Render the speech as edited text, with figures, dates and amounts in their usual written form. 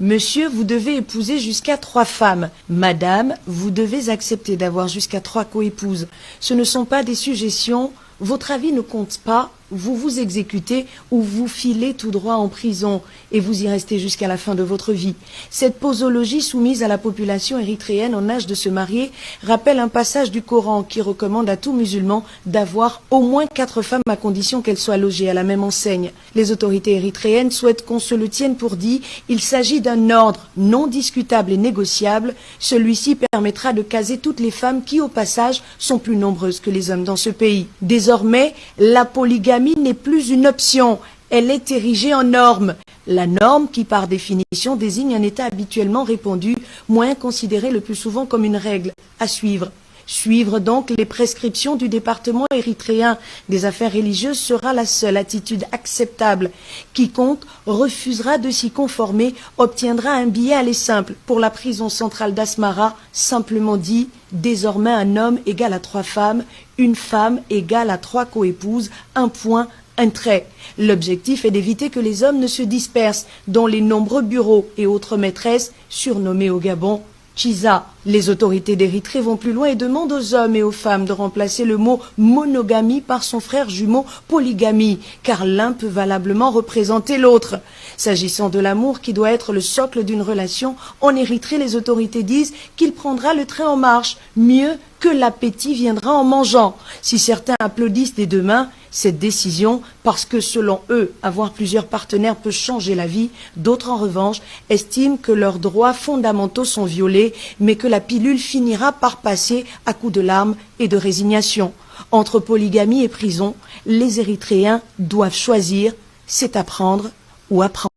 Monsieur, vous devez épouser jusqu'à 3 femmes. Madame, vous devez accepter d'avoir jusqu'à 3 coépouses. Ce ne sont pas des suggestions. Votre avis ne compte pas. Vous vous exécutez ou vous filez tout droit en prison et vous y restez jusqu'à la fin de votre vie. Cette posologie soumise à la population érythréenne en âge de se marier rappelle un passage du Coran qui recommande à tout musulman d'avoir au moins 4 femmes à condition qu'elles soient logées à la même enseigne. Les autorités érythréennes souhaitent qu'on se le tienne pour dit. Il s'agit d'un ordre non discutable et négociable. Celui-ci permettra de caser toutes les femmes qui, au passage, sont plus nombreuses que les hommes dans ce pays. Désormais, la polygamie n'est plus une option, elle est érigée en norme. La norme qui, par définition, désigne un état habituellement répandu, moins considéré le plus souvent comme une règle à suivre. Suivre donc les prescriptions du département érythréen des affaires religieuses sera la seule attitude acceptable. Quiconque refusera de s'y conformer obtiendra un billet aller simple pour la prison centrale d'Asmara, simplement dit, désormais un homme égale à 3 femmes, une femme égale à 3 coépouses, un point, un trait. L'objectif est d'éviter que les hommes ne se dispersent dans les nombreux bureaux et autres maîtresses surnommées au Gabon Chiza. Les autorités d'Érythrée vont plus loin et demandent aux hommes et aux femmes de remplacer le mot monogamie par son frère jumeau polygamie, car l'un peut valablement représenter l'autre. S'agissant de l'amour qui doit être le socle d'une relation, en Érythrée, les autorités disent qu'il prendra le train en marche, mieux que l'appétit viendra en mangeant. Si certains applaudissent des deux mains cette décision, parce que selon eux, avoir plusieurs partenaires peut changer la vie, d'autres en revanche estiment que leurs droits fondamentaux sont violés, mais que la pilule finira par passer à coups de larmes et de résignation. Entre polygamie et prison, les Érythréens doivent choisir, c'est apprendre ou apprendre.